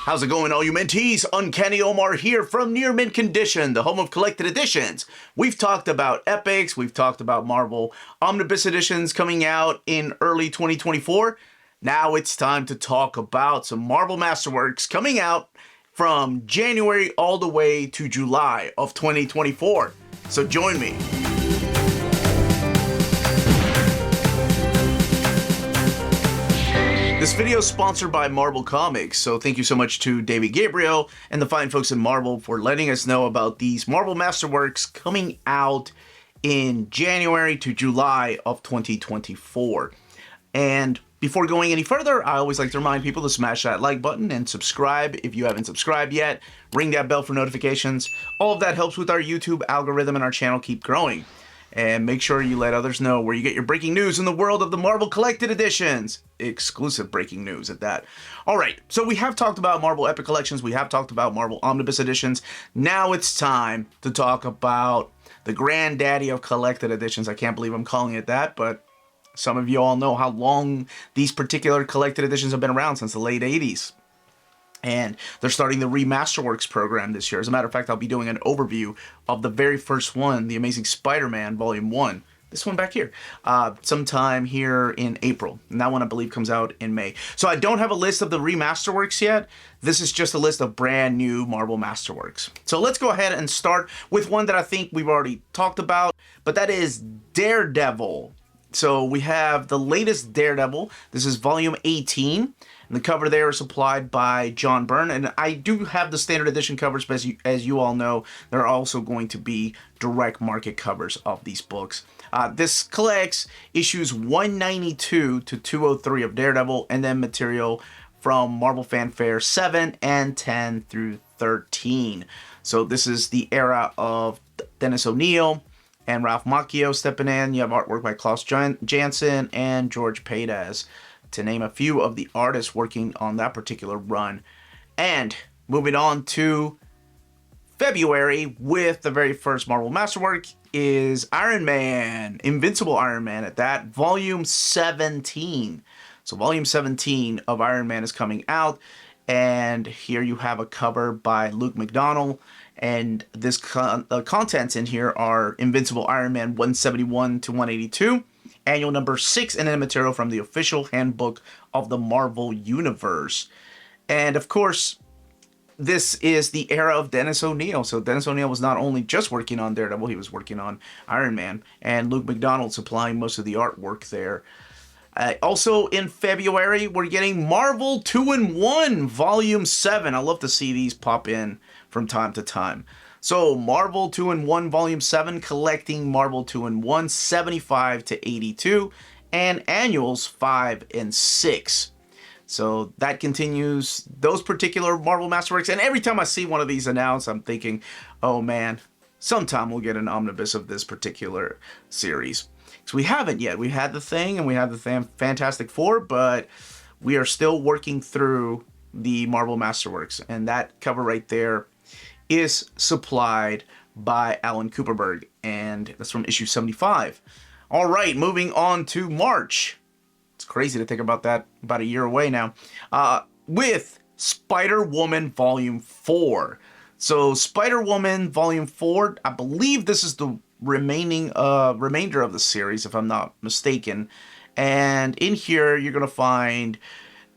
How's it going, all you mentees? Uncanny Omar here from Near Mint Condition, the home of collected editions. We've talked about epics, we've talked about Marvel Omnibus editions coming out in early 2024. Now it's time to talk about some Marvel Masterworks coming out from January all the way to July of 2024. So join me. This video is sponsored by Marvel Comics, so thank you so much to David Gabriel and the fine folks in Marvel for letting us know about these Marvel Masterworks coming out in January to July of 2024. And before going any further, I always like to remind people to smash that like button and subscribe if you haven't subscribed yet. Ring that bell for notifications. All of that helps with our YouTube algorithm and our channel keep growing. And make sure you let others know where you get your breaking news in the world of the Marvel Collected Editions. Exclusive breaking news at that. All right, so we have talked about Marvel Epic Collections. We have talked about Marvel Omnibus Editions. Now it's time to talk about the granddaddy of collected editions. I can't believe I'm calling it that, but some of you all know how long these particular collected editions have been around, since the late 80s. And they're starting the Remasterworks program this year. As a matter of fact, I'll be doing an overview of the very first one, The Amazing Spider-Man Volume 1. This one back here, sometime here in April. And that one, I believe, comes out in May. So I don't have a list of the Remasterworks yet. This is just a list of brand new Marvel Masterworks. So let's go ahead and start with one that I think we've already talked about, but that is Daredevil. So we have the latest Daredevil. This is Volume 18. And the cover there is supplied by John Byrne. And I do have the standard edition covers, but as you all know, there are also going to be direct market covers of these books. This collects issues 192 to 203 of Daredevil, and then material from Marvel Fanfare 7 and 10 through 13. So this is the era of Dennis O'Neil and Ralph Macchio stepping in. You have artwork by Klaus Janson and George Paidez, to name a few of the artists working on that particular run. And moving on to February with the very first Marvel Masterwork is Iron Man, Invincible Iron Man at that, Volume 17. So Volume 17 of Iron Man is coming out, and here you have a cover by Luke McDonnell, and this contents in here are Invincible Iron Man 171 to 182, annual number 6, and then material from the official handbook of the Marvel Universe. And of course, this is the era of Dennis O'Neil. So Dennis O'Neil was not only just working on Daredevil, he was working on Iron Man, and Luke McDonnell supplying most of the artwork there. Also in February, we're getting Marvel 2-in-1 Volume 7. I love to see these pop in from time to time. So Marvel 2-in-1 Volume 7, collecting Marvel 2-in-1 75 to 82, and annuals 5 and 6. So that continues those particular Marvel Masterworks. And every time I see one of these announced, I'm thinking, oh man, sometime we'll get an omnibus of this particular series. So we haven't yet. We had the Thing and we had the Fantastic Four, but we are still working through the Marvel Masterworks. And that cover right there is supplied by Alan Cooperberg, and that's from issue 75. All right, moving on to March. It's crazy to think about that, about a year away now, with Spider-Woman Volume 4. So Spider-Woman Volume 4, I believe this is the remainder of the series, if I'm not mistaken. And in here, you're going to find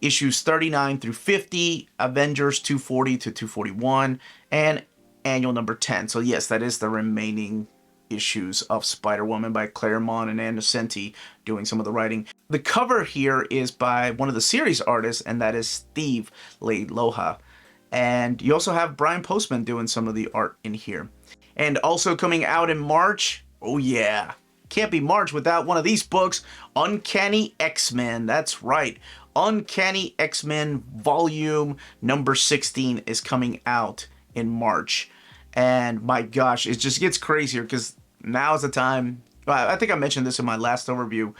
issues 39 through 50, Avengers 240 to 241, and annual number 10. So yes, that is the remaining issues of Spider-Woman by Claremont and Ann Nocenti doing some of the writing. The cover here is by one of the series artists, and that is Steve Leiloha. And you also have Brian Postman doing some of the art in here. And also coming out in March, oh yeah, can't be March without one of these books, Uncanny X-Men. That's right. Uncanny X-Men Volume number 16 is coming out in March. And my gosh, it just gets crazier because now is the time. I think I mentioned this in my last overview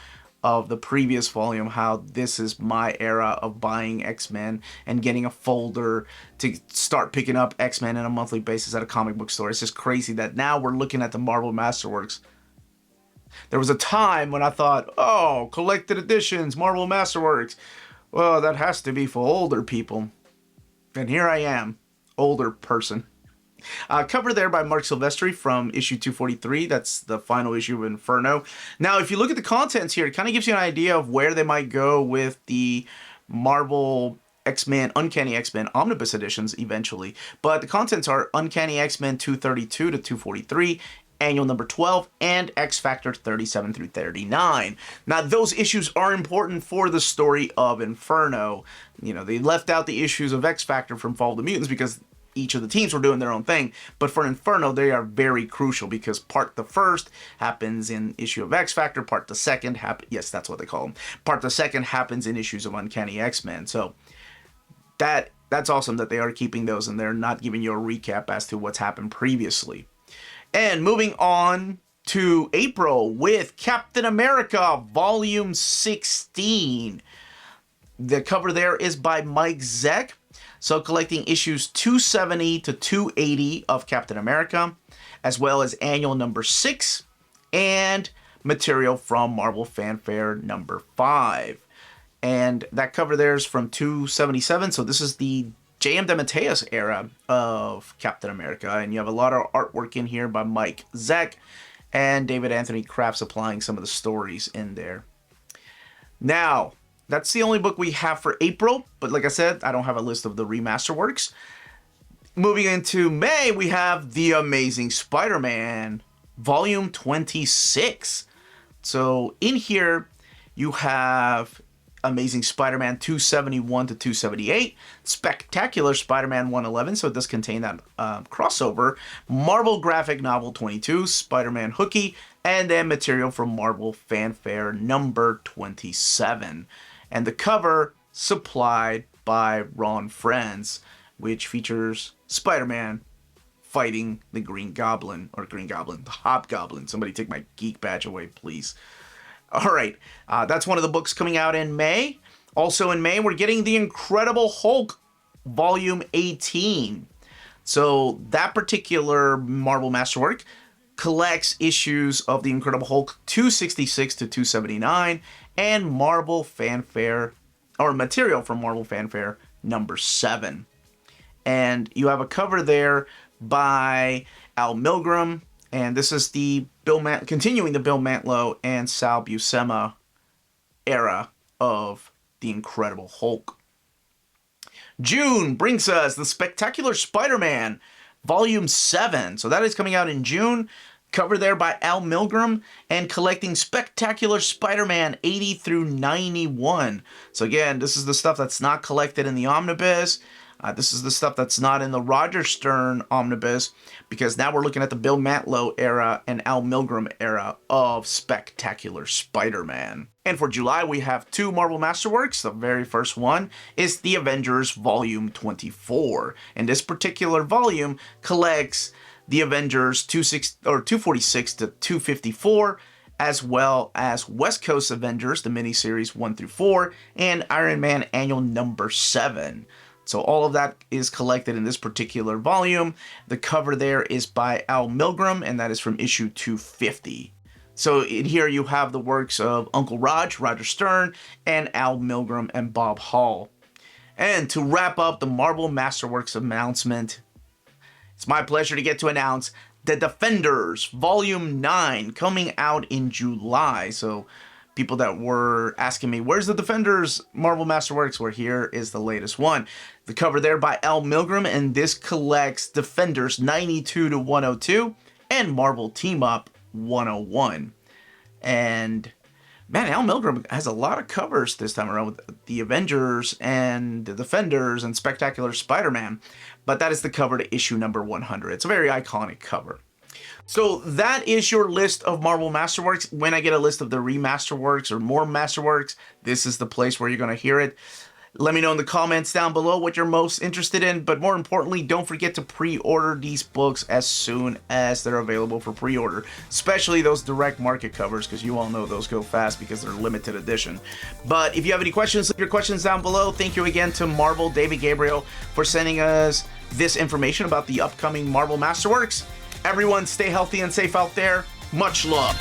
of the previous volume, how this is my era of buying X-Men and getting a folder to start picking up X-Men on a monthly basis at a comic book store. It's just crazy that now we're looking at the Marvel Masterworks. There was a time when I thought, oh, collected editions, Marvel Masterworks. Well, that has to be for older people. And here I am, older person. Cover there by Mark Silvestri from issue 243. That's the final issue of Inferno. Now, if you look at the contents here, it kind of gives you an idea of where they might go with the Marvel X-Men, Uncanny X-Men Omnibus editions eventually. But the contents are Uncanny X-Men 232 to 243, Annual number 12, and X Factor 37 through 39. Now, those issues are important for the story of Inferno. You know, they left out the issues of X Factor from Fall of the Mutants because each of the teams were doing their own thing. But for Inferno, they are very crucial because part the first happens in issue of X Factor, part the second yes, that's what they call them. Part the second happens in issues of Uncanny X-Men. So that's awesome that they are keeping those and they're not giving you a recap as to what's happened previously. And moving on to April with Captain America Volume 16. The cover there is by Mike Zeck. So collecting issues 270 to 280 of Captain America, as well as annual number 6 and material from Marvel Fanfare number 5. And that cover there is from 277. So this is the J.M. DeMatteis era of Captain America. And you have a lot of artwork in here by Mike Zeck and David Anthony Kraft applying some of the stories in there. Now, that's the only book we have for April, but like I said, I don't have a list of the Remasterworks. Moving into May, we have The Amazing Spider-Man, Volume 26. So in here, you have Amazing Spider-Man 271 to 278, Spectacular Spider-Man 111, so it does contain that crossover, Marvel Graphic Novel 22, Spider-Man Hooky, and then material from Marvel Fanfare number 27. And the cover supplied by Ron Frenz, which features Spider-Man fighting the the Hobgoblin. Somebody take my geek badge away, please. All right, that's one of the books coming out in May. Also in May, we're getting The Incredible Hulk, Volume 18. So that particular Marvel Masterwork collects issues of The Incredible Hulk 266 to 279 and Marvel Fanfare, or material from Marvel Fanfare number 7. And you have a cover there by Al Milgrom, and this is the continuing the Bill Mantlo and Sal Buscema era of The Incredible Hulk. June brings us The Spectacular Spider-Man, Volume 7. So that is coming out in June. Cover there by Al Milgrom and collecting Spectacular Spider-Man 80 through 91. So again, this is the stuff that's not collected in the Omnibus. This is the stuff that's not in the Roger Stern Omnibus, because now we're looking at the Bill Mantlo era and Al Milgrom era of Spectacular Spider-Man. And for July, we have 2 Marvel Masterworks. The very first one is The Avengers Volume 24. And this particular volume collects The Avengers 246 to 254, as well as West Coast Avengers, the miniseries 1 through 4, and Iron Man Annual number 7. So all of that is collected in this particular volume. The cover there is by Al Milgrom, and that is from issue 250. So in here you have the works of Uncle Roger Stern, and Al Milgrom and Bob Hall. And to wrap up the Marvel Masterworks announcement, it's my pleasure to get to announce The Defenders Volume 9 coming out in July. So people that were asking me, where's the Defenders Marvel Masterworks? Well, here is the latest one. The cover there by Al Milgrom, and this collects Defenders 92 to 102 and Marvel Team Up 101. And man, Al Milgrom has a lot of covers this time around with the Avengers and the Defenders and Spectacular Spider-Man. But that is the cover to issue number 100. It's a very iconic cover. So that is your list of Marvel Masterworks. When I get a list of the Remasterworks or more Masterworks, this is the place where you're going to hear it. Let me know in the comments down below what you're most interested in, but more importantly, don't forget to pre-order these books as soon as they're available for pre-order, especially those direct market covers, because you all know those go fast because they're limited edition. But if you have any questions, leave your questions down below. Thank you again to Marvel David Gabriel for sending us this information about the upcoming Marvel Masterworks. Everyone stay healthy and safe out there. Much love.